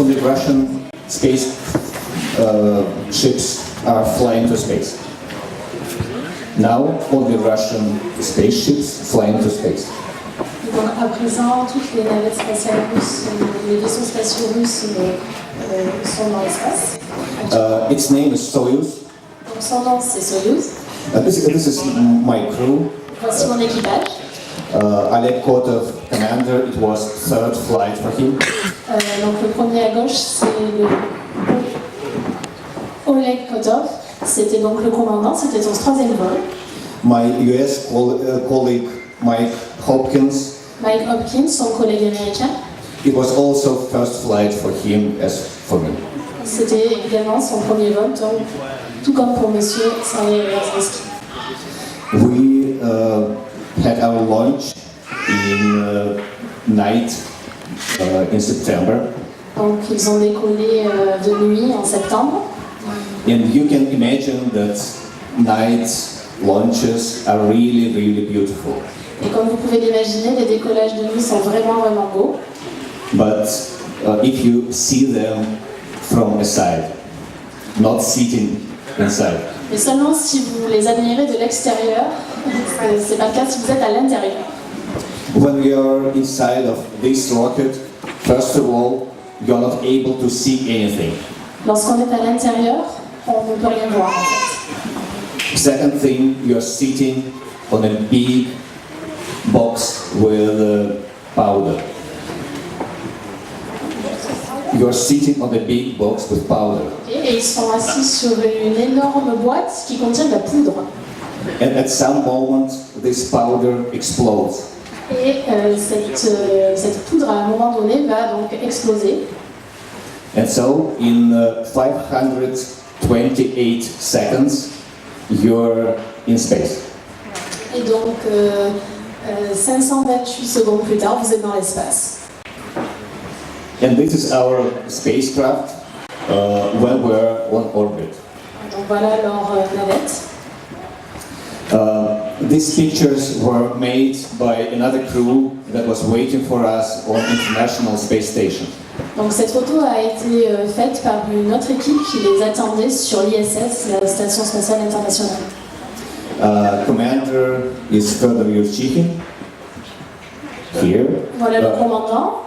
only Russian space ships are flying to space. Now, only Russian spaceships flying to space. Donc à présent, toutes les navettes spatiales russes, les vaisseaux spatiaux russes sont dans l'espace. Its name is Soyouz. Donc son nom c'est Soyouz. This is my crew. Voici mon équipage. Oleg Kotov, commander, it was third flight for him. Donc le premier à gauche c'est le Oleg Kotov. C'était donc le commandant, c'était son troisième vol. My US colleague Mike Hopkins, son collègue américain. it was also first flight for him as for me. C'était également son premier vol, tout comme pour monsieur Serguei Ryazanskiy. We had our launch in night in September. Donc ils ont décollé de nuit en septembre. And you can imagine that night launches are really, really beautiful. Et comme vous pouvez l'imaginer, les décollages de nuit sont vraiment beaux. But if you see them from a side, not sitting inside, Mais seulement si vous les admirez de l'extérieur, c'est pas le cas si vous êtes à l'intérieur. when we are inside of this rocket, first of all, you're not able to see anything. Lorsqu'on est à l'intérieur, on ne peut rien voir en fait. Second thing, you're sitting on a big box with powder. You're sitting on a big box with powder. Et ils sont assis sur une énorme boîte qui contient de la poudre. And at some moment, this powder explodes. Et cette poudre, à un moment donné, va donc exploser. And so, in 528 seconds, you're in space. Et donc, 528 secondes plus tard, vous êtes dans l'espace. And this is our spacecraft when we're on orbit. Donc voilà leur navette. These pictures were made by another crew that was waiting for us on International Space Station. Donc cette photo a été faite par une autre équipe qui les attendait sur l'ISS, la Station Spatiale Internationale. Commander is Fedor Yurchikhin. Here. Voilà le commandant.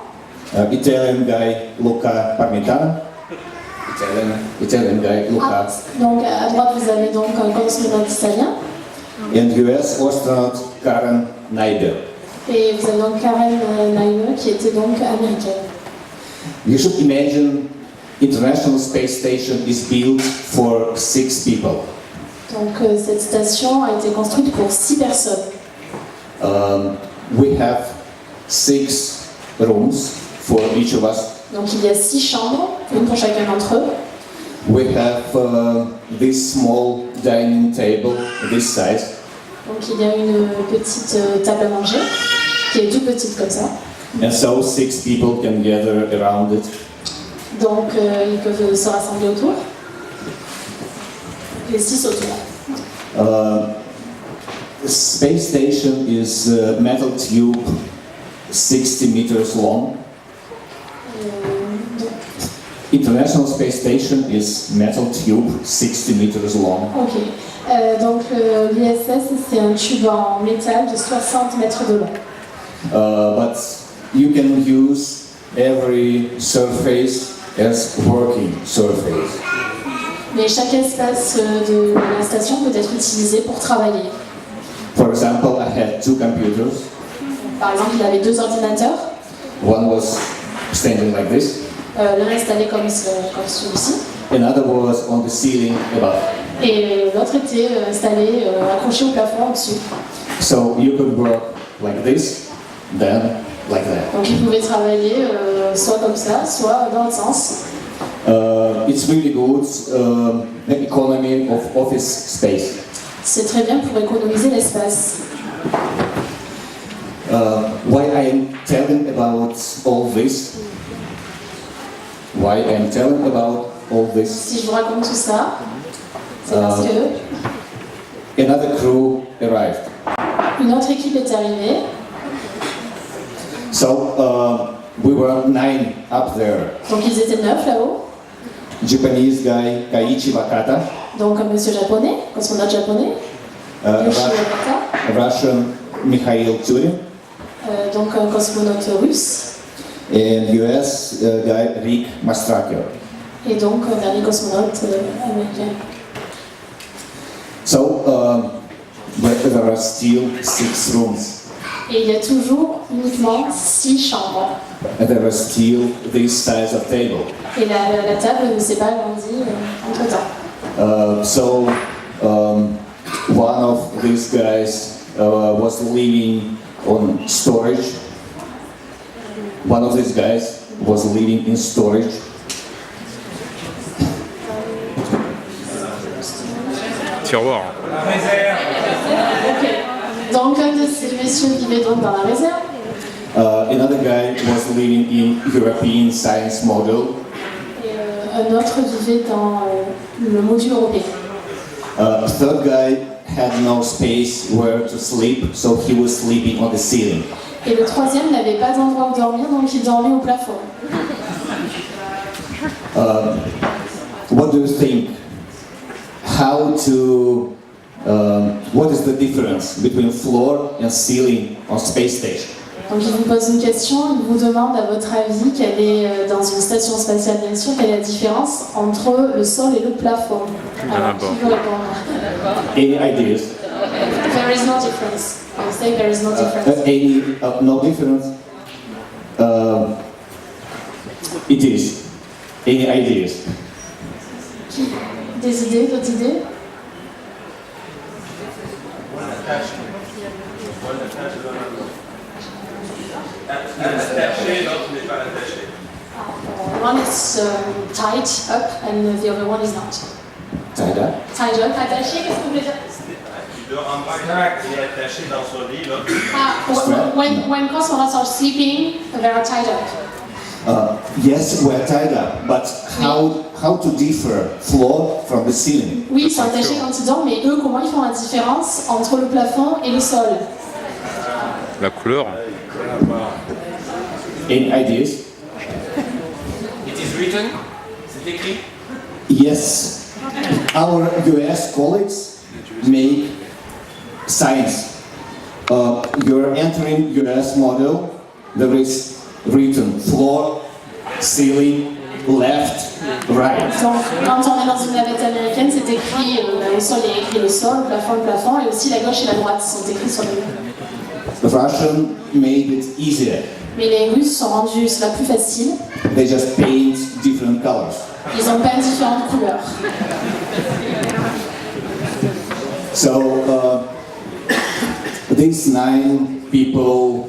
Italian guy Luca Parmitano. Italian guy Luca. Donc à droite vous avez donc un cosmonaute italien. And US astronaut Karen Naider. Et vous avez donc Karen Naider qui était donc américaine. You should imagine International Space Station is built for 6 people. Donc cette station a été construite pour 6 personnes. We have 6 rooms for each of us. Donc il y a 6 chambres, une pour chacun d'entre eux. We have this small dining table, this size. Donc il y a une petite table à manger qui est toute petite comme ça. And so 6 people can gather around it. Donc ils peuvent se rassembler autour. Les 6 autour. Space station is a metal tube 60 meters long. International Space Station is metal tube 60 meters long. Ok. Donc l'ISS c'est un tube en métal de 60 mètres de long. But you can use every surface as working surface. Mais chaque espace de la station peut être utilisé pour travailler. For example, I had 2 computers. Par exemple, il avait 2 ordinateurs. One was standing like this. L'un est installé comme celui-ci. Another was on the ceiling above. Et l'autre était installé, accroché au plafond au-dessus. So you could work like this, then like that. Donc il pouvait travailler soit comme ça, soit dans l'autre sens. It's really good, the economy of office space. C'est très bien pour économiser l'espace. Why I am telling about all this? Why I am telling about all this? Si je vous raconte tout ça, c'est parce que Another crew arrived. une autre équipe est arrivée. So we were 9 up there. Donc ils étaient 9 là-haut. Japanese guy Kaiichi Wakata, Donc un monsieur japonais, cosmonaute japonais. Yoshi Wakata. Russian Mikhail Turin, Donc un cosmonaute russe. and US guy Rick Mastraker. Et donc un dernier cosmonaute américain. So but there are still 6 rooms, Et il y a toujours uniquement 6 chambres. and there are still this size of table. Et la table ne s'est pas agrandie entre temps. So one of these guys was living on storage. One of these guys was living in storage. Tiroir. Ok. Donc un de ces messieurs vivait donc dans la réserve. Another guy was living in European Science Model. Et un autre vivait dans le module européen. Third guy had no space where to sleep, so he was sleeping on the ceiling. Et le troisième n'avait pas d'endroit où dormir, donc il dormait au plafond. What do you think? What is the difference between floor and ceiling on space station? Donc il vous pose une question, il vous demande à votre avis quelle est, dans une station spatiale bien sûr, quelle est la différence entre le sol et le plafond. Alors qui veut répondre? Any ideas? There is no difference. I say there is no difference. No difference? It is. Any ideas? Des idées, d'autres idées? One is tied up and the other one is not. Tied up? Tied up, attaché, qu'est-ce que vous voulez dire? Il dort en bas et attaché dans son lit, là. When cosmonauts are sleeping, they are tied up. Yes, we're tied up, but how to differ floor from the ceiling? Oui, ils sont attachés quand ils dorment, mais eux, comment ils font la différence entre le plafond et le sol? La couleur. Any ideas? It is written, c'est écrit. Yes, our US colleagues make science. You're entering US model, there is written floor, ceiling, left, right. Donc, quand on est dans une navette américaine, c'est écrit, au sol il y a écrit le sol, le plafond, et aussi la gauche et la droite sont écrits sur le mur. The Russian made it easier. Mais les Russes sont rendus cela plus facile. They just paint different colors. Ils ont peint différentes couleurs. So this 9 people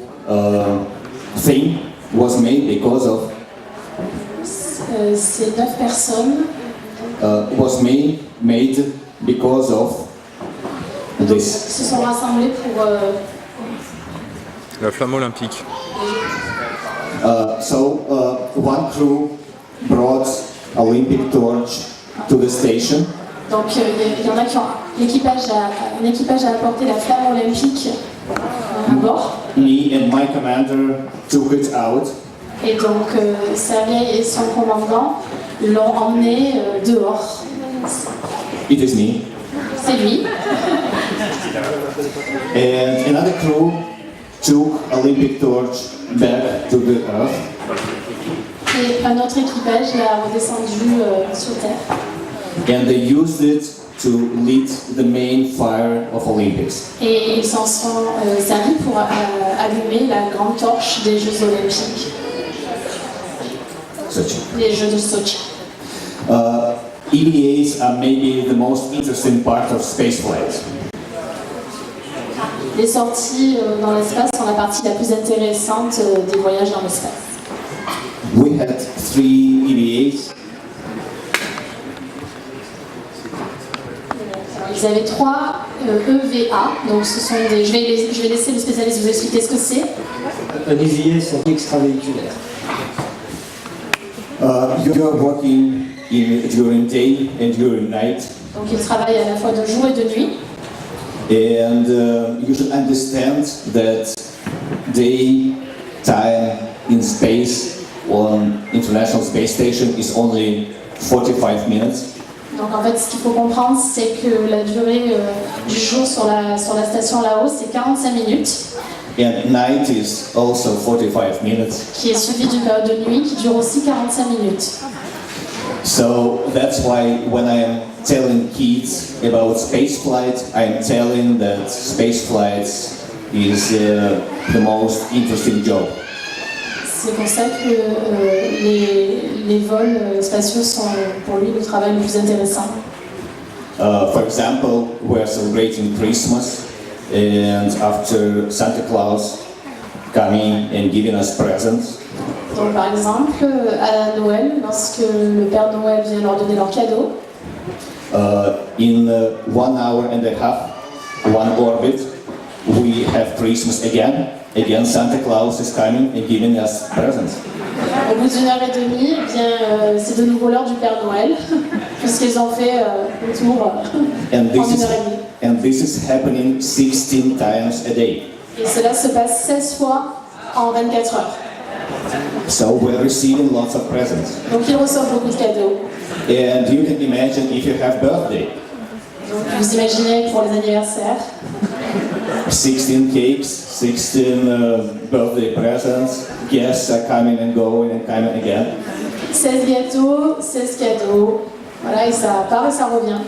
thing was made because of Ces 9 personnes was made because of this. se sont rassemblées pour La flamme olympique. One crew brought Olympic torch to the station. donc il y en a qui ont un équipage a apporté la flamme olympique à bord. Me and my commander took it out. Et donc Serguei et son commandant l'ont emmené dehors. It is me. C'est lui. And another crew took Olympic torch back to the Earth. Et un autre équipage l'a redescendu sur Terre. And they used it to lit the main fire of Olympics. Et ils s'en sont servis pour allumer la grande torche des Jeux Olympiques, Sochi. les Jeux de Sochi. EVAs are maybe the most interesting part of spaceflight. Les sorties dans l'espace sont la partie la plus intéressante des voyages dans l'espace. We had 3 EVAs. Ils avaient 3 EVA, donc ce sont des. Je vais laisser le spécialiste vous expliquer ce que c'est. Un EVA, c'est extravéhiculaire. You are working during day and during night. Donc ils travaillent à la fois de jour et de nuit. And you should understand that daytime in space on International Space Station is only 45 minutes. Donc en fait, ce qu'il faut comprendre, c'est que la durée du jour sur la station là-haut, c'est 45 minutes. And night is also 45 minutes. Qui est suivi d'une période de nuit qui dure aussi 45 minutes. So that's why when I am telling kids about space flight, I am telling that space flights is the most interesting job. C'est pour ça que les vols spatiaux sont pour lui le travail le plus intéressant. For example, we are celebrating Christmas, and after Santa Claus coming and giving us presents. Donc par exemple, à Noël, lorsque le Père Noël vient leur donner leurs cadeaux, in 1 hour and a half, one orbit, we have Christmas again. Again, Santa Claus is coming and giving us presents. Au bout d'une heure et demie, eh bien, c'est de nouveau l'heure du Père Noël, puisqu'ils ont fait le tour en une heure et demie. And this is happening 16 times a day. Et cela se passe 16 fois en 24 heures. So we're receiving lots of presents. Donc ils reçoivent beaucoup de cadeaux. And you can imagine if you have birthday. Donc vous imaginez pour les anniversaires. 16 cakes, 16 birthday presents, guests are coming and going and coming again. 16 gâteaux, 16 cadeaux. Voilà, et ça part et ça revient.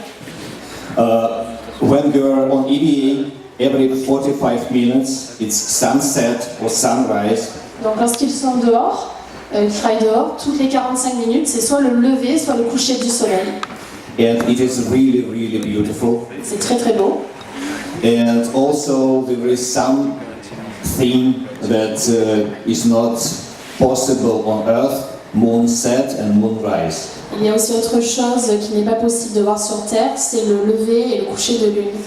When you're on EVA, every 45 minutes, it's sunset or sunrise. Donc lorsqu'ils sont dehors, ils travaillent dehors, toutes les 45 minutes, c'est soit le lever, soit le coucher du soleil. And it is really, really beautiful. C'est très très beau. And also there is something that is not possible on Earth, moonset and moonrise. Il y a aussi autre chose qui n'est pas possible de voir sur Terre, c'est le lever et le coucher de lune.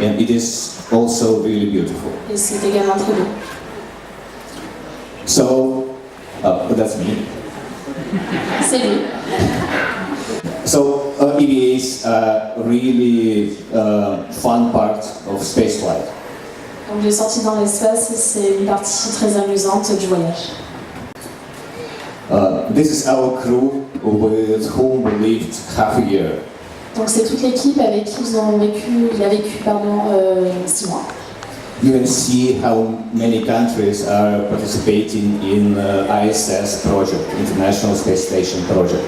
And it is also really beautiful. Et c'est également très beau. So, that's me. C'est lui. So, EVAs are really fun part of spaceflight. Donc les sorties dans l'espace, c'est une partie très amusante du voyage. This is our crew with whom we lived half a year. Donc c'est toute l'équipe avec qui il a vécu 6 mois. You can see how many countries are participating in ISS project, International Space Station project.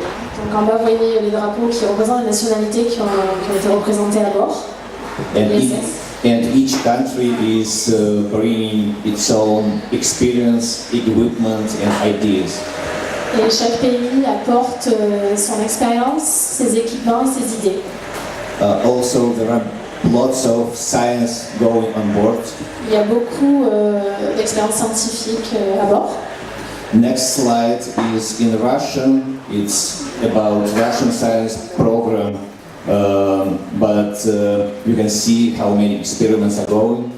Donc en bas, vous voyez les drapeaux qui représentent les nationalités qui ont été représentées à bord. And each country is bringing its own experience, equipment and ideas. Et chaque pays apporte son expérience, ses équipements et ses idées. Also, there are lots of science going on board. Il y a beaucoup d'expériences scientifiques à bord. Next slide is in Russian. It's about Russian science program, but you can see how many experiments are going.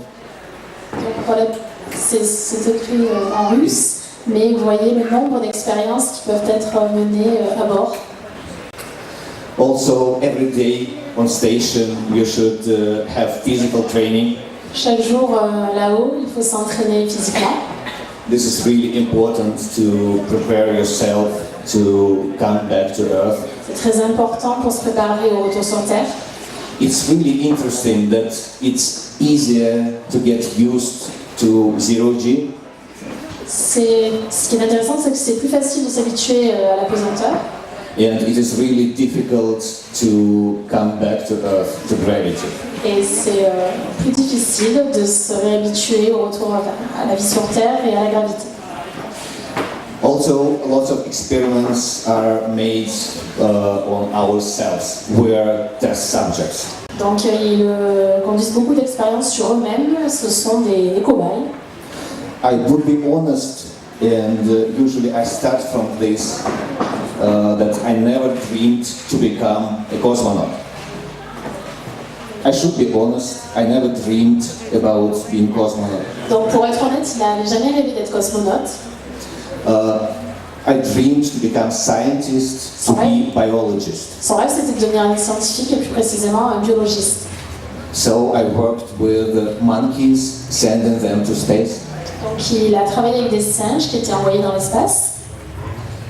Donc voilà, c'est écrit en russe, mais vous voyez le nombre d'expériences qui peuvent être menées à bord. Also, every day on station, you should have physical training. Chaque jour là-haut, il faut s'entraîner physiquement. This is really important to prepare yourself to come back to Earth. C'est très important pour se préparer au retour sur Terre. It's really interesting that it's easier to get used to zero-G. Ce qui est intéressant, c'est que c'est plus facile de s'habituer à la pesanteur. And it is really difficult to come back to Earth, to gravity. Et c'est plus difficile de se réhabituer au retour à la vie sur Terre et à la gravité. Also, lots of experiments are made on ourselves. We are test subjects. Donc ils conduisent beaucoup d'expériences sur eux-mêmes, ce sont des cobayes. I would be honest, and usually I start from this, that I never dreamed to become a cosmonaut. I should be honest, I never dreamed about being cosmonaut. Donc pour être honnête, il n'avait jamais rêvé d'être cosmonaute. I dreamed to become scientist, to be biologist. Son rêve, c'était de devenir un scientifique et plus précisément un biologiste. So I worked with monkeys, sending them to space. Donc il a travaillé avec des singes qui étaient envoyés dans l'espace.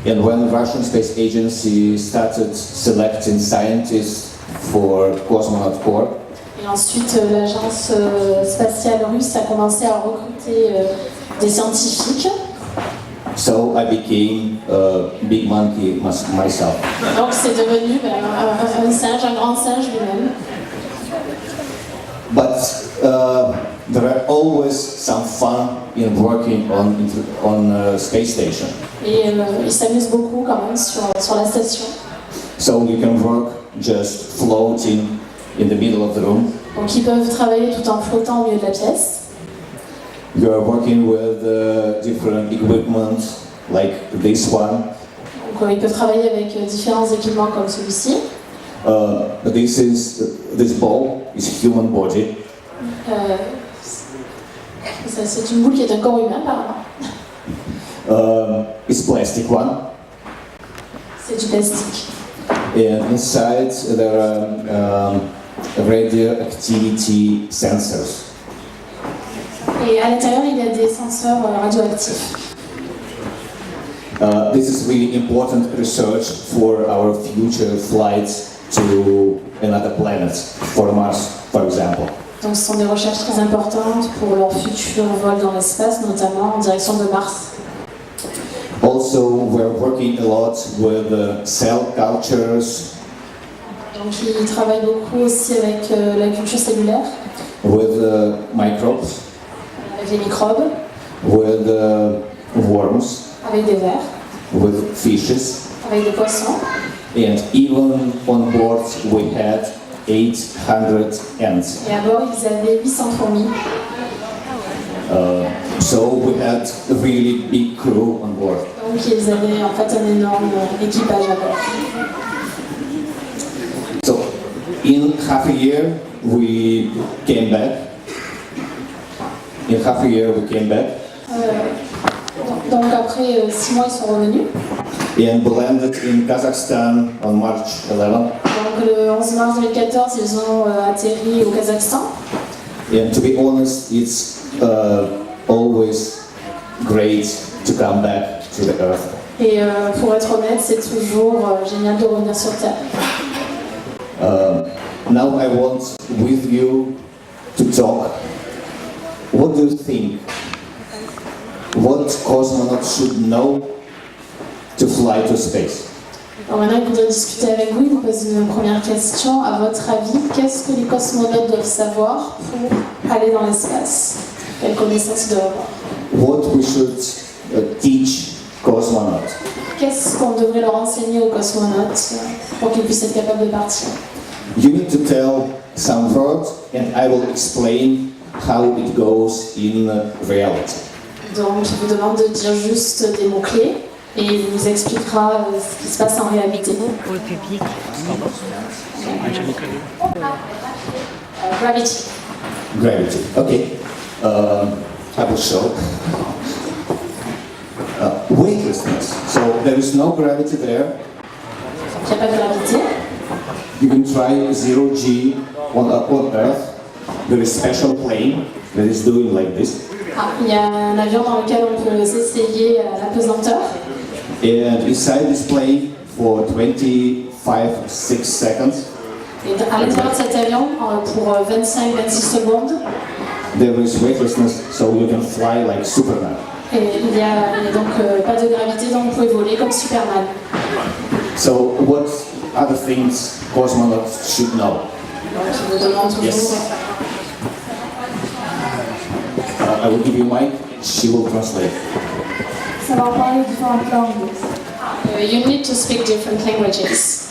And when Russian Space Agency started selecting scientists for cosmonaut corps, Et ensuite, l'agence spatiale russe a commencé à recruter des scientifiques. so I became a big monkey myself. Donc c'est devenu un singe, un grand singe lui-même. But there are always some fun in working on space station. Et il s'amuse beaucoup quand même sur la station. So you can work just floating in the middle of the room. Donc ils peuvent travailler tout en flottant au milieu de la pièce. You are working with different equipment like this one. Donc ils peuvent travailler avec différents équipements comme celui-ci. This ball is human body. C'est une boule qui est un corps humain apparemment. It's plastic one. C'est du plastique. And inside there are radioactivity sensors. Et à l'intérieur, il y a des senseurs radioactifs. This is really important research for our future flights to another planet, for Mars, for example. Donc ce sont des recherches très importantes pour leur futur vol dans l'espace, notamment en direction de Mars. Also, we're working a lot with cell cultures, Donc ils travaillent beaucoup aussi avec la culture cellulaire, with microbes, avec les microbes, with worms, avec des vers, with fishes, avec des poissons. and even on board we had 800 ants. Et à bord, ils avaient 800 fourmis. So we had a really big crew on board. Donc ils avaient en fait un énorme équipage à bord. So in half a year we came back. Donc après 6 mois, ils sont revenus. And we landed in Kazakhstan on March 11. Donc le 11 mars 2014, ils ont atterri au Kazakhstan. And to be honest, it's always great to come back to the Earth. Et pour être honnête, c'est toujours génial de revenir sur Terre. Now I want with you to talk. What do you think? What cosmonauts should know to fly to space? Alors maintenant, je voudrais discuter avec vous, vous poser une première question. À votre avis, qu'est-ce que les cosmonautes doivent savoir pour aller dans l'espace? Quelles connaissances ils doivent avoir? What we should teach cosmonauts? Qu'est-ce qu'on devrait leur enseigner aux cosmonautes pour qu'ils puissent être capables de partir? You need to tell some words and I will explain how it goes in reality. Donc, il vous demande de dire juste des mots-clés et il vous expliquera ce qui se passe en réalité. Pour le public. Gravity. Gravity. Okay. I will show. Weightlessness. So there is no gravity there. Il n'y a pas de gravité. You can try 0G on Earth. There is special plane that is doing like this. Ah, il y a un avion dans lequel on peut s'essayer à la pesanteur. And inside this plane for 25-6 seconds, Et à l'intérieur de cet avion, pour 25-26 secondes, there is weightlessness, so you can fly like Superman. et il n'y a donc pas de gravité, donc vous pouvez voler comme Superman. So what are the things cosmonauts should know? Donc il vous demande toujours. Yes. I will give you a mic, she will translate. Savoir parler différentes langues. You need to speak different languages.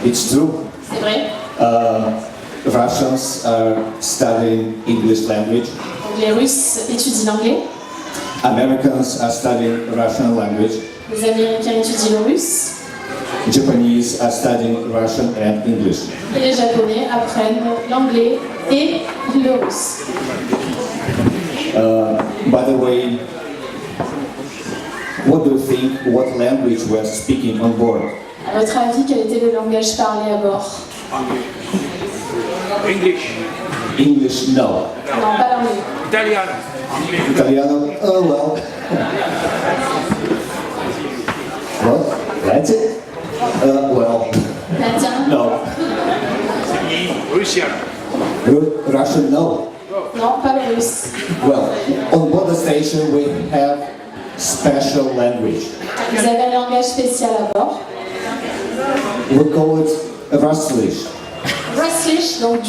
It's true. C'est vrai. Russians are studying English language. Donc, les Russes étudient l'anglais. Americans are studying Russian language. Les Américains étudient le russe. Japanese are studying Russian and English. Et les Japonais apprennent l'anglais et le russe. By the way, what do you think, what language we are speaking on board? À votre avis, quel était le langage parlé à bord? English. English, no. Non, pas l'anglais. Italiano. Italiano, oh well. What? Latin? Well, Latin? no. Russian, no. Non, pas le russe. Well, on board the station we have special language. Vous avez un langage spécial à bord. We call it Russian. Russish, donc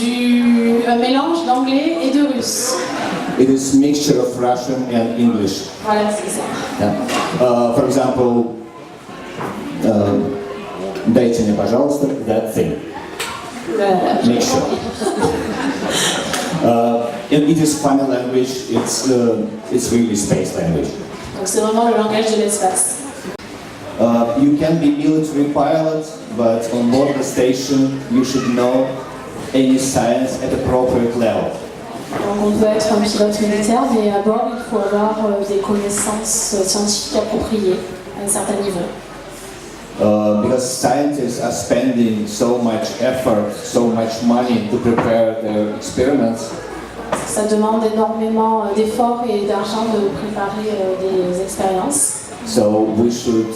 un mélange d'anglais et de russe. It is mixture of Russian and English. Voilà, c'est ça. Yeah. For example, дайте мне, пожалуйста, that thing. Mixture. And it is funny language. It's really space language. Donc c'est vraiment le langage de l'espace. You can be military pilot, but on board the station you should know any science at appropriate level. Donc on peut être un pilote militaire, mais à bord il faut avoir des connaissances scientifiques appropriées à un certain niveau. Because scientists are spending so much effort, so much money to prepare their experiments. Ça demande énormément d'efforts et d'argent de préparer des expériences. So we should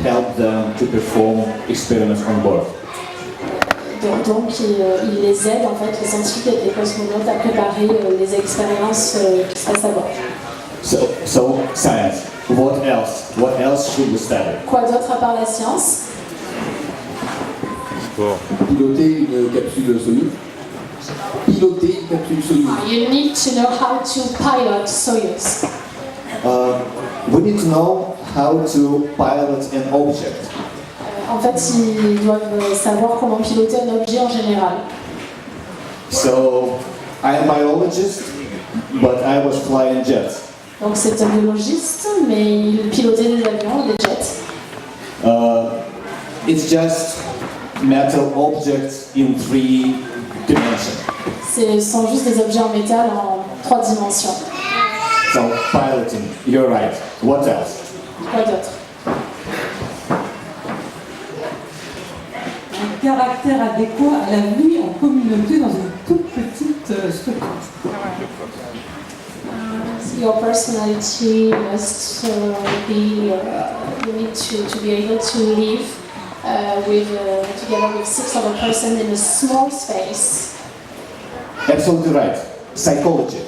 help them to perform experiments on board. Donc ils les aident, en fait, les scientifiques et les cosmonautes à préparer les expériences qui se passent à bord. So science. What else? What else should we study? Quoi d'autre à part la science? Sport. Piloter une capsule Soyouz. Piloter une capsule Soyouz. You need to know how to pilot Soyouz. We need to know how to pilot an object. En fait, ils doivent savoir comment piloter un objet en général. So I am a biologist, but I was flying jets. Donc c'est un biologiste, mais il pilotait des avions, des jets. It's just metal objects in 3 dimensions. Ce sont juste des objets en métal en 3 dimensions. So piloting, you're right. What else? Quoi d'autre? Un caractère adéquat à la vie en communauté dans une toute petite structure. Your personality must be, you need to be able to live together with 6 other persons in a small space. Absolutely right. Psychology.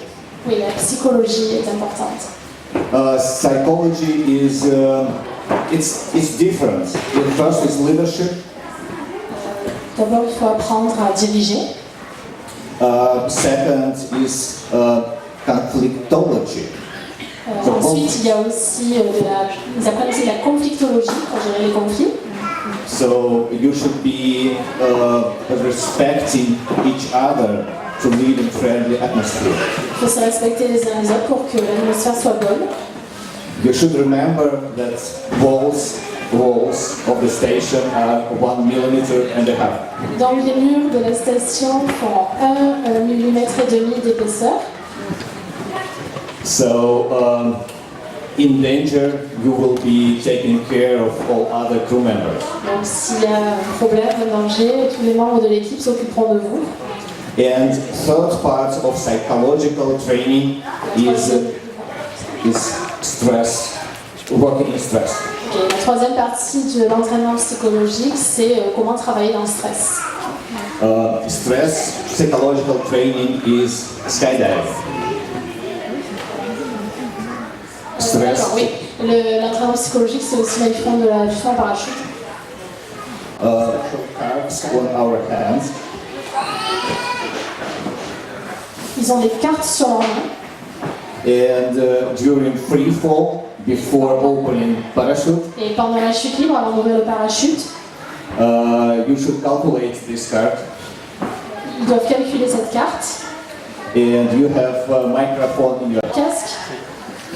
Oui, la psychologie est importante. Psychology is it's different. First is leadership. D'abord, il faut apprendre à diriger. Second is conflictology. Ensuite, il y a aussi ils apprennent aussi de la conflictologie pour gérer les conflits. So you should be respecting each other to live in friendly atmosphere. Il faut se respecter les uns les autres pour que l'atmosphère soit bonne. You should remember that walls of the station are 1.5 mm. Donc les murs de la station font 1,5 mm d'épaisseur. So in danger, you will be taking care of all other crew members. Donc s'il y a un problème, un danger, tous les membres de l'équipe s'occuperont de vous. And third part of psychological training is stress, working in stress. Et la troisième partie de l'entraînement psychologique, c'est comment travailler dans le stress. Stress psychological training is skydiving. Stress. Oui, l'entraînement psychologique, c'est aussi du fond en parachute. Cards on our hands. Ils ont des cartes sur leurs mains. And during free fall, before opening parachute, Et pendant la chute libre, avant d'ouvrir le parachute, you should calculate this card. ils doivent calculer cette carte. And you have a microphone in your Casque.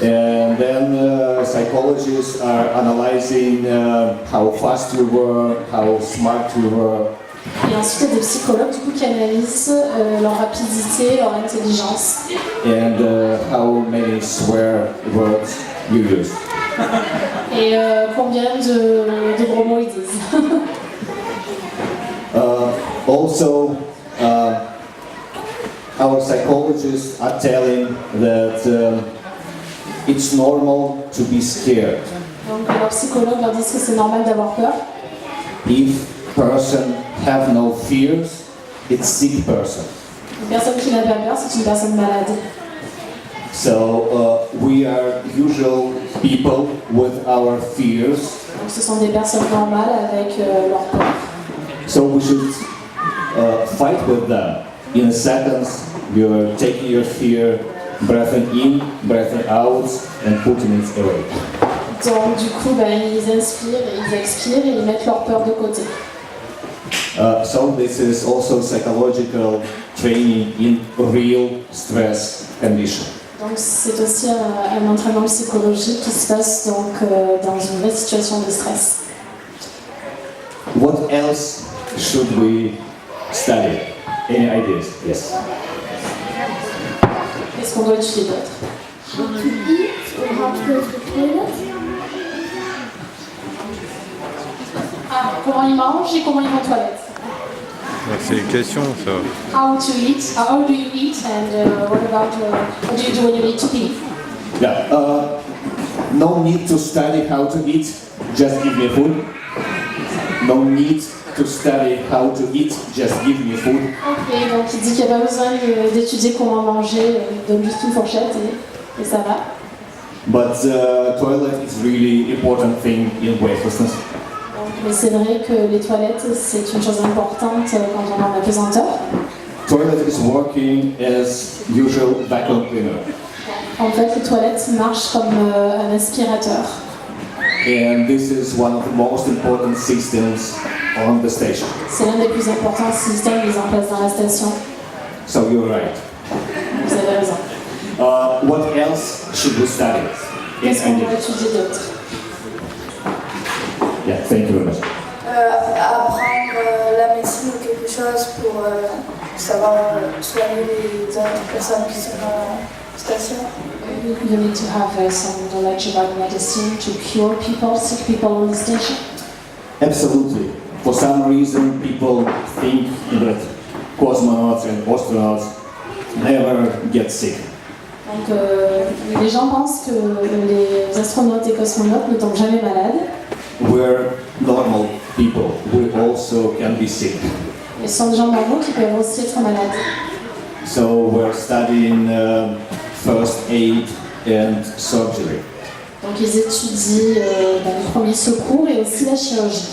and then psychologists are analyzing how fast you were, how smart you were. Et ensuite, il y a des psychologues du coup, qui analysent leur rapidité, leur intelligence. And how many swear words you use. Et combien de gros mots ils disent. Also, our psychologists are telling that it's normal to be scared. Donc leurs psychologues leur disent que c'est normal d'avoir peur. If person have no fears, it's sick person. Une personne qui n'a pas peur, c'est une personne malade. So we are usual people with our fears. Donc ce sont des personnes normales avec leur peur. So we should fight with them. In a second, you're taking your fear, breathing in, breathing out, and putting it away. Donc du coup, ils inspirent et ils expirent et ils mettent leur peur de côté. So this is also psychological training in real stress condition. Donc c'est aussi un entraînement psychologique qui se passe donc, dans une vraie situation de stress. What else should we study? Any ideas? Yes. Qu'est-ce qu'on doit étudier d'autre? How to eat or how to go to the toilet. Comment ils mangent et comment ils vont aux toilettes. C'est une question, ça. How to eat, how do you eat, and what about what do you do when you need to pee? Yeah. No need to study how to eat. Just give me food. No need to study how to eat. Just give me food. Ok, donc il dit qu'il n'y a pas besoin d'étudier comment manger, il donne juste une fourchette et ça va. But toilet is really important thing in weightlessness. Mais c'est vrai que les toilettes, c'est une chose importante quand on est en apesanteur. Toilet is working as usual vacuum cleaner. En fait, les toilettes marchent comme un aspirateur. And this is one of the most important systems on the station. C'est l'un des plus importants systèmes mis en place dans la station. So you're right. Vous avez raison. What else should we study? Qu'est-ce qu'on doit étudier d'autre? Yeah, thank you very much. Apprendre la médecine ou quelque chose pour savoir soigner les autres personnes qui sont dans la station. You need to have some knowledge about medicine to cure people, sick people on the station. Absolutely. For some reason, people think that cosmonauts and astronauts never get sick. Donc, les gens pensent que les astronautes et cosmonautes ne tombent jamais malades. We're normal people. We also can be sick. Mais ce sont des gens normaux qui peuvent aussi être malades. So we're studying first aid and surgery. Donc ils étudient les premiers secours et aussi la chirurgie.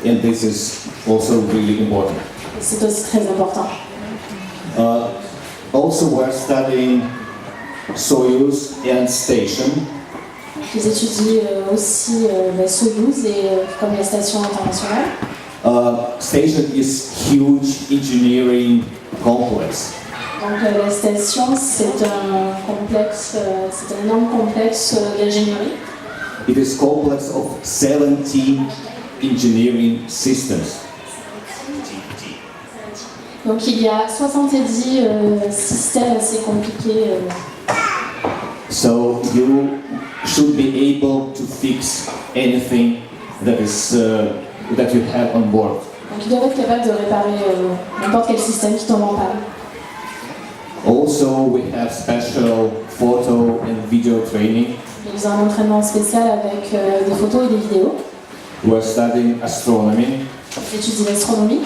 And this is also really important. Et c'est aussi très important. Also we're studying Soyouz and station. Ils étudient aussi Soyouz et comme la station internationale. Station is huge engineering complex. Donc la station c'est un complexe, c'est un énorme complexe d'ingénierie. It is complex of 17 engineering systems. Donc il y a 70 systèmes assez compliqués. So you should be able to fix anything that is that you have on board. Donc ils doivent être capables de réparer n'importe quel système qui tombe en panne. Also, we have special photo and video training. Ils ont un entraînement spécial avec des photos et des vidéos. We're studying astronomy. Ils étudient l'astronomie.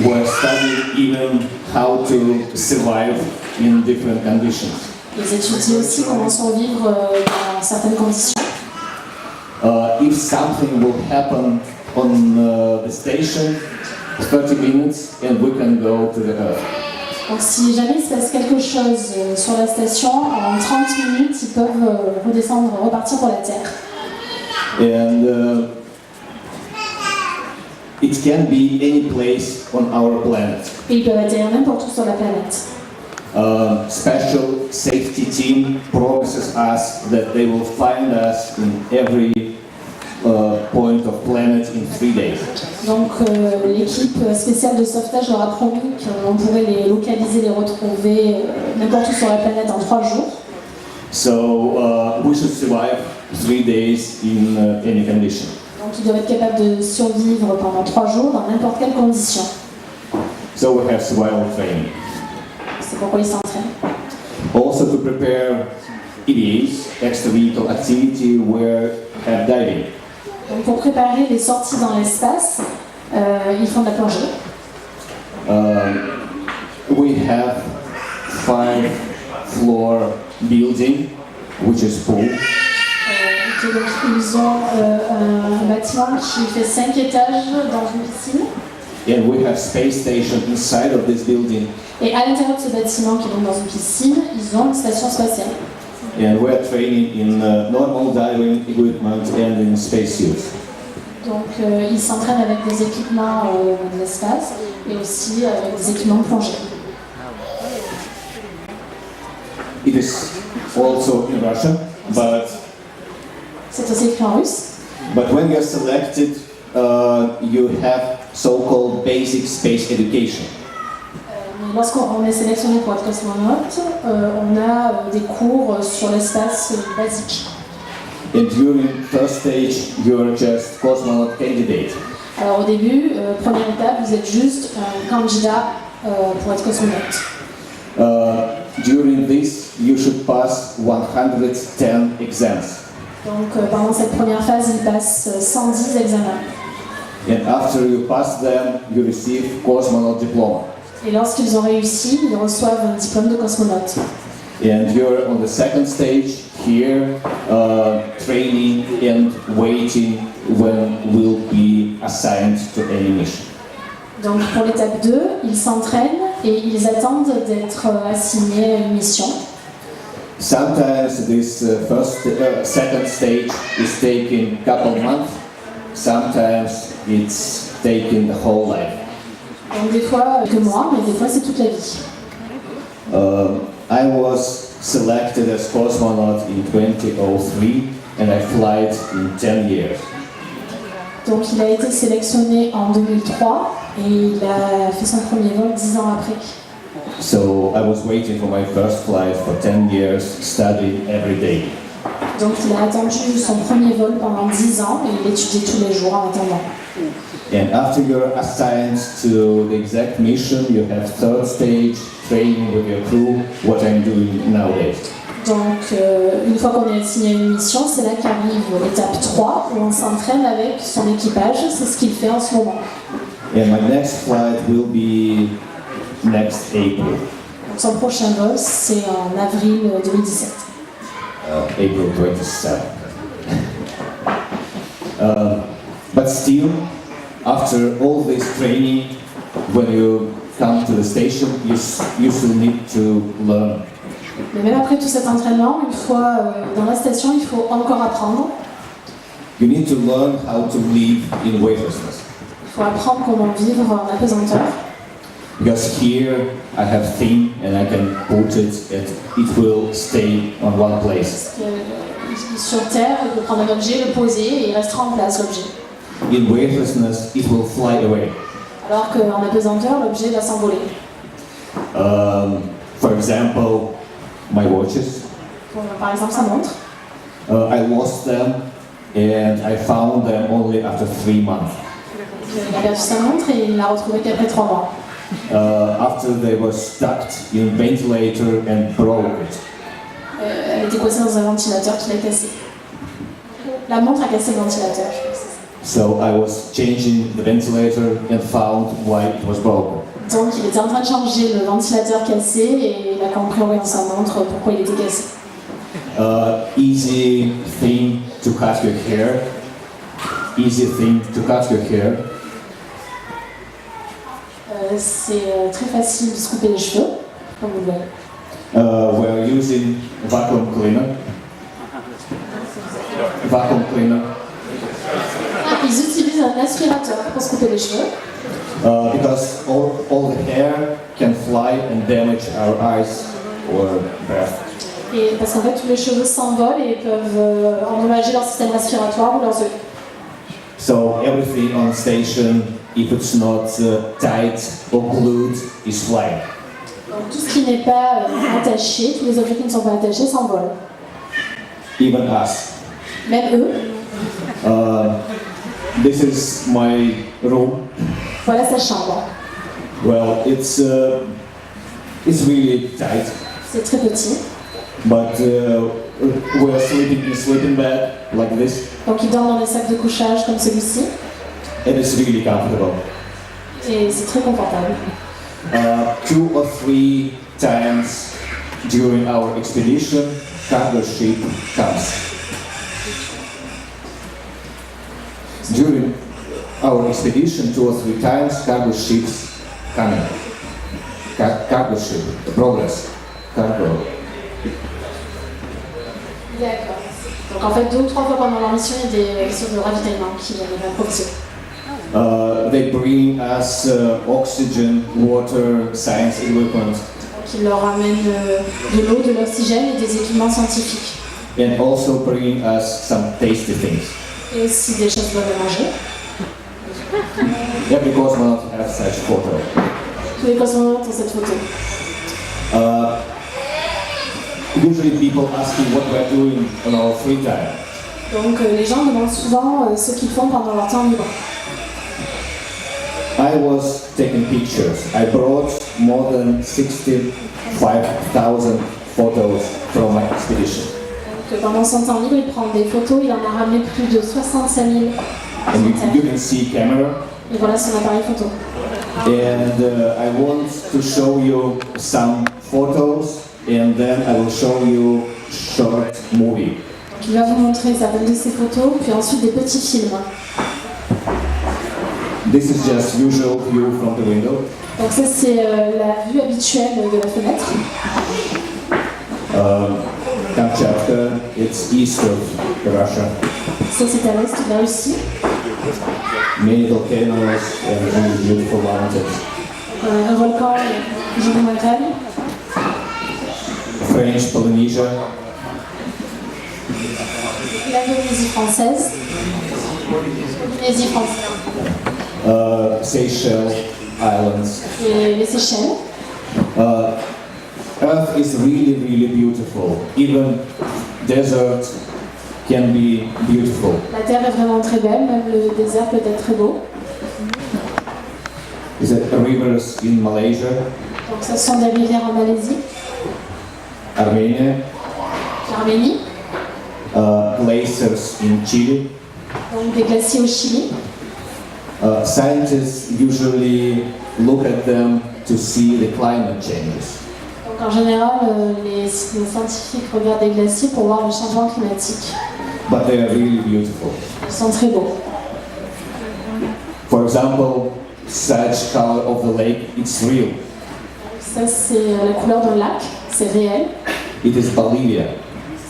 We're studying even how to survive in different conditions. Ils étudient aussi comment survivre dans certaines conditions. If something will happen on the station, 30 minutes and we can go to the Earth. Donc si jamais il se passe quelque chose sur la station, en 30 minutes, ils peuvent redescendre, repartir pour la Terre. And it can be any place on our planet. Et ils peuvent atterrir n'importe où sur la planète. Special safety team promises us that they will find us in every point of planet in 3 days. Donc l'équipe spéciale de sauvetage leur a promis qu'on pourrait les localiser, les retrouver n'importe où sur la planète en 3 jours. So we should survive 3 days in any condition. Donc ils doivent être capables de survivre pendant 3 jours dans n'importe quelle condition. So we have survival training. C'est pourquoi ils s'entraînent. Also to prepare EVAs, extra-vehicle activity, were diving. Donc pour préparer les sorties dans l'espace, ils font de la plongée. We have 5-floor building, which is pool. Donc ils ont un bâtiment qui fait 5 étages dans une piscine. And we have space station inside of this building. Et à l'intérieur de ce bâtiment qui est donc dans une piscine, ils ont une station spatiale. And we are training in normal diving equipment and in spacesuits. Donc ils s'entraînent avec des équipements de l'espace et aussi avec des équipements de plongée. It is also in Russian, C'est aussi écrit en russe. but when you're selected, you have so-called basic space education. Mais lorsqu'on est sélectionné pour être cosmonaute, on a des cours sur l'espace basique. And during first stage, you're just cosmonaut candidate. Alors au début, première étape, vous êtes juste un candidat pour être cosmonaute. During this, you should pass 110 exams. Donc pendant cette première phase, ils passent 110 examens. And after you pass them, you receive cosmonaut diploma. Et lorsqu'ils ont réussi, ils reçoivent un diplôme de cosmonaute. And you're on the second stage here, training and waiting when will be assigned to any mission. Donc pour l'étape 2, ils s'entraînent et ils attendent d'être assignés à une mission. Sometimes this second stage is taking a couple months, sometimes it's taking the whole life. Donc des fois 2 mois, mais des fois c'est toute la vie. I was selected as cosmonaut in 2003 and I flight in 10 years. Donc il a été sélectionné en 2003 et il a fait son premier vol 10 ans après. So I was waiting for my first flight for 10 years, studying every day. Donc il a attendu son premier vol pendant 10 ans et il étudiait tous les jours en attendant. And after you're assigned to the exact mission, you have third stage, training with your crew, what I'm doing nowadays. Donc une fois qu'on est assigné à une mission, c'est là qu'arrive l'étape 3 où on s'entraîne avec son équipage, c'est ce qu'il fait en ce moment. And my next flight will be next April. Donc son prochain vol, c'est en avril 2017. April 27. But still, after all this training, when you come to the station, you still need to learn. Mais même après tout cet entraînement, une fois dans la station, il faut encore apprendre. You need to learn how to live in weightlessness. Il faut apprendre comment vivre en apesanteur. Because here I have thing and I can put it and it will stay on one place. Parce que sur Terre, il peut prendre un objet, le poser et il restera en place l'objet. In weightlessness, it will fly away. Alors qu'en apesanteur, l'objet va s'envoler. For example, my watches. Par exemple, sa montre. I lost them and I found them only after 3 months. Il a perdu sa montre et il l'a retrouvée qu'après 3 mois. After they were stuck in ventilator and broke it. Elle était coincée dans un ventilateur qui l'a cassé. La montre a cassé le ventilateur, je pense. So I was changing the ventilator and found why it was broken. Donc il était en train de changer le ventilateur cassé et il a compris en voyant sa montre pourquoi il était cassé. Easy thing to cut your hair. Easy thing to cut your hair. C'est très facile de se couper les cheveux, comme vous le voyez. We're using vacuum cleaner. Vacuum cleaner. Ils utilisent un aspirateur pour se couper les cheveux. Because all the hair can fly and damage our eyes or breath. Et parce qu'en fait, tous les cheveux s'envolent et peuvent endommager leur système respiratoire ou leurs yeux. So everything on station, if it's not tight or glued, is flying. Donc tout ce qui n'est pas attaché, tous les objets qui ne sont pas attachés s'envolent. Even us. Même eux. This is my room. Voilà sa chambre. Well, it's really tight, C'est très petit. but were sleeping in sleeping bed like this, Donc ils dorment dans des sacs de couchage comme celui-ci, and it's really comfortable. et c'est très confortable. 2 or 3 times during our expedition, cargo ship comes. During our expedition, 2 or 3 times, cargo ships coming. Cargo ship, progress, cargo. D'accord. Donc en fait 2 ou 3 fois pendant leur mission, il y a des vaisseaux de ravitaillement qui viennent les approvisionner. They bring us oxygen, water, science equipment, Donc ils leur amènent de l'eau, de l'oxygène et des équipements scientifiques. and also bring us some tasty things. Et aussi des choses bonnes à manger. Every cosmonaut has such photo. Tous les cosmonautes ont cette photo. Usually people ask me what we're doing on our free time. Donc les gens demandent souvent ce qu'ils font pendant leur temps libre. I was taking pictures. I brought more than 65,000 photos from my expedition. Donc pendant son temps libre, il prend des photos, il en a ramené plus de 65 000. And you can see camera. Et voilà son appareil photo. And I want to show you some photos, and then I will show you short movie. Donc il va vous montrer certaines de ses photos, puis ensuite des petits films. This is just usual view from the window. Donc ça c'est la vue habituelle de la fenêtre. Kamchatka, it's east of Russia. Ça c'est à l'est de la Russie. Many volcanoes and really beautiful mountains. Un volcan, jolie montagne. French Polynesia, L'Indonésie française. Polynésie française. Seychelles Islands. Et les Seychelles. Earth is really, really beautiful. Even desert can be beautiful. La Terre est vraiment très belle, même le désert peut être très beau. Is it rivers in Malaysia, Donc ce sont des rivières en Malaisie, Armenia, l'Arménie, glaciers in Chile. donc des glaciers au Chili. Scientists usually look at them to see the climate changes. Donc en général, les scientifiques regardent des glaciers pour voir le changement climatique. But they are really beautiful. Ils sont très beaux. For example, such color of the lake, it's real. Ça c'est la couleur d'un lac, c'est réel. It is Bolivia,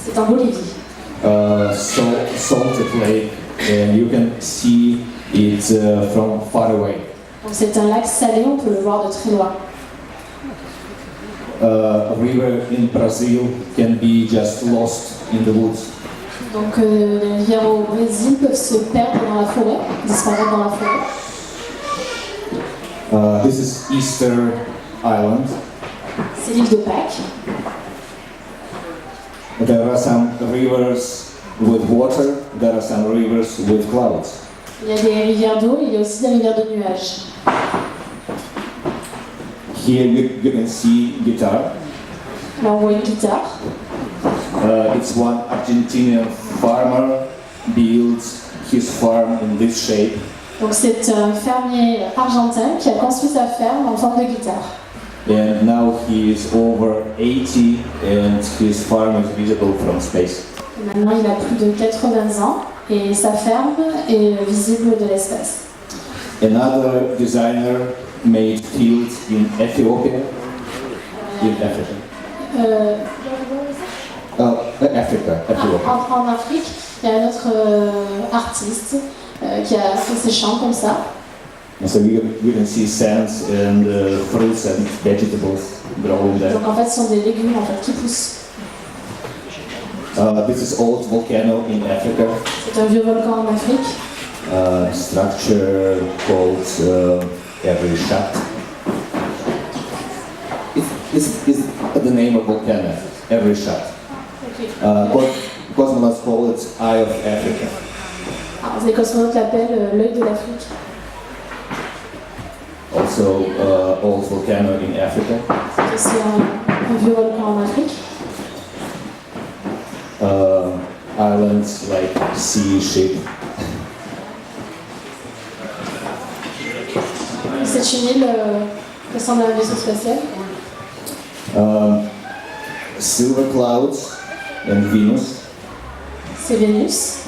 C'est en Bolivie. salted lake, and you can see it from far away. Donc c'est un lac salé, on peut le voir de très loin. A river in Brazil can be just lost in the woods. Donc les rivières au Brésil peuvent se perdre dans la forêt, disparaître dans la forêt. This is Easter Island. C'est l'île de Pâques. There are some rivers with water, there are some rivers with clouds. Il y a des rivières d'eau, il y a aussi des rivières de nuages. Here you can see guitar. Là on voit une guitare. It's one Argentinian farmer builds his farm in this shape. Donc c'est un fermier argentin qui a construit sa ferme en forme de guitare. And now he is over 80 and his farm is visible from space. Et maintenant il a plus de 80 ans et sa ferme est visible de l'espace. Another designer made fields in Ethiopia. In Africa. Africa. En Afrique, il y a un autre artiste qui a fait ses champs comme ça. And so you can see sands and fruits and vegetables growing there. Donc en fait, ce sont des légumes en fait, qui poussent. This is old volcano in Africa. C'est un vieux volcan en Afrique. Structure called every shot. It's the name of volcano, every shot. Cosmonauts call it Eye of Africa. Alors, les cosmonautes l'appellent l'œil de l'Afrique. Also, old volcano in Africa. C'est aussi un vieux volcan en Afrique. different, like sea shape. C'est une île ressemble à un vaisseau spatial. Silver clouds and Venus. C'est Vénus.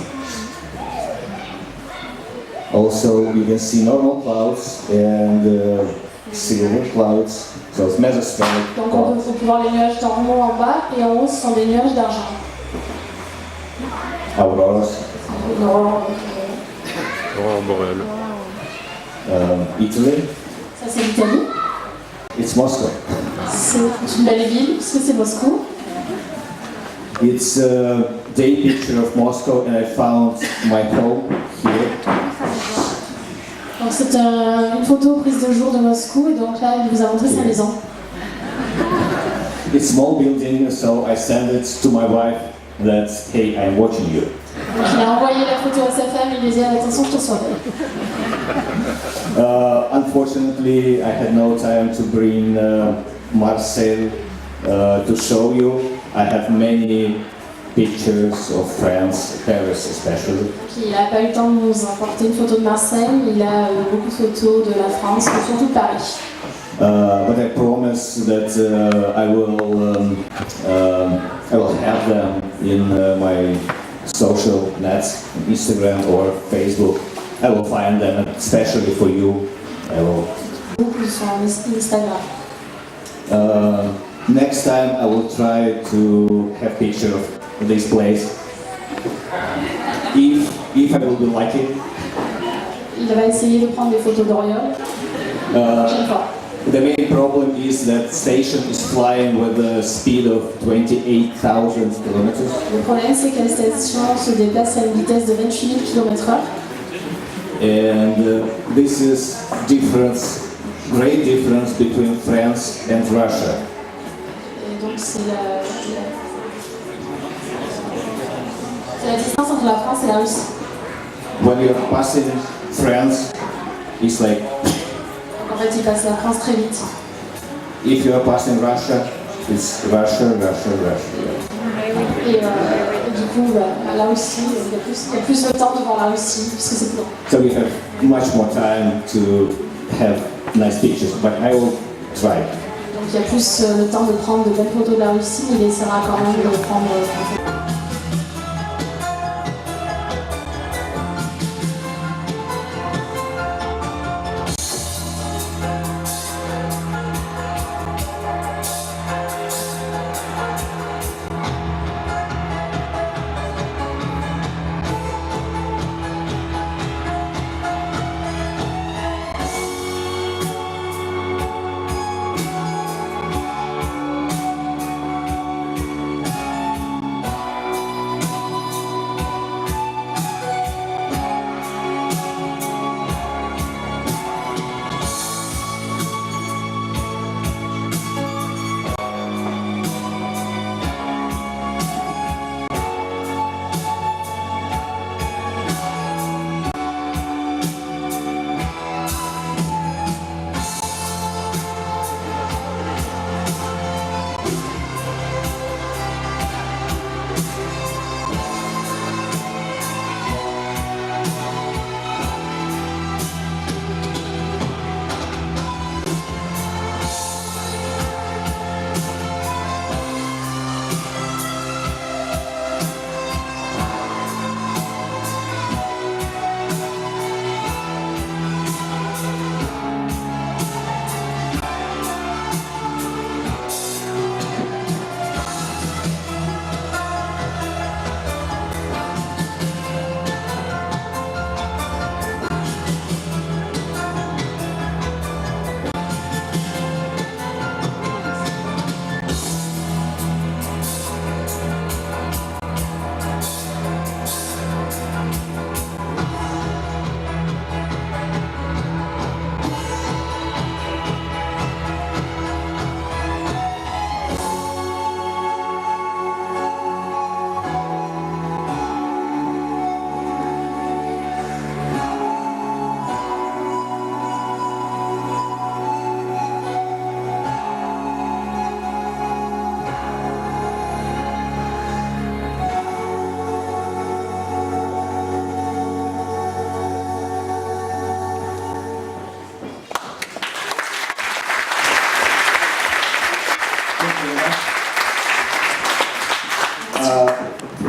Also, you can see normal clouds and silver clouds. So it's mesospheric. Donc on peut voir les nuages normaux en bas et en haut ce sont des nuages d'argent. Auroras. Aurore, Aurore boréale. Italy. ça c'est l'Italie. It's Moscow. C'est une belle ville parce que c'est Moscou. It's a day picture of Moscow, and I found my home here. Donc c'est une photo prise de jour de Moscou et donc là il vous a montré sa maison. It's small building, so I sent it to my wife that, hey, I'm watching you. Donc il a envoyé la photo à sa femme et il lui a dit attention je te surveille. Unfortunately, I had no time to bring Marcel to show you. I have many pictures of France, Paris especially. Donc, il n'a pas eu le temps de nous apporter une photo de Marseille, il a beaucoup de photos de la France, mais surtout de Paris. But I promise that I will have them in my social nets, Instagram or Facebook. I will find them, especially for you. I will. Beaucoup sur Instagram. Next time I will try to have picture of this place. If I will be lucky. Il va essayer de prendre des photos d'Oriol. Prochaine fois. The main problem is that station is flying with a speed of 28,000 kilometers. Le problème c'est que la station se déplace à une vitesse de 28 000 km/h. And this is great difference between France and Russia. Et donc c'est la distance entre la France et la Russie. When you're passing France, it's like, Donc en fait il passe la France très vite. if you're passing Russia, it's Russia. Et du coup là aussi il y a plus de temps devant la Russie puisque c'est plus long. So we have much more time to have nice pictures, but I will try. Donc il y a plus le temps de prendre de belles photos de la Russie, mais il essaiera quand même de prendre.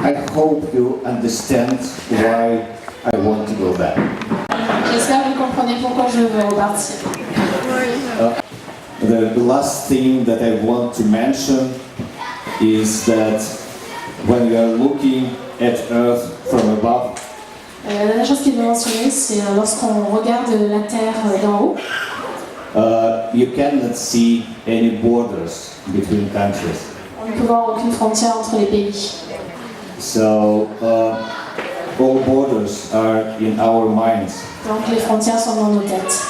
I hope you understand why I want to go back. J'espère que vous comprenez pourquoi je veux repartir. The last thing that I want to mention is that when you are looking at Earth from above, La dernière chose qu'il veut mentionner, c'est lorsqu'on regarde la Terre d'en haut, you cannot see any borders between countries. on ne peut voir aucune frontière entre les pays. So all borders are in our minds. Donc les frontières sont dans nos têtes.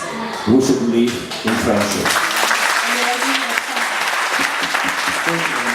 We should live in friendship. On doit vivre ensemble.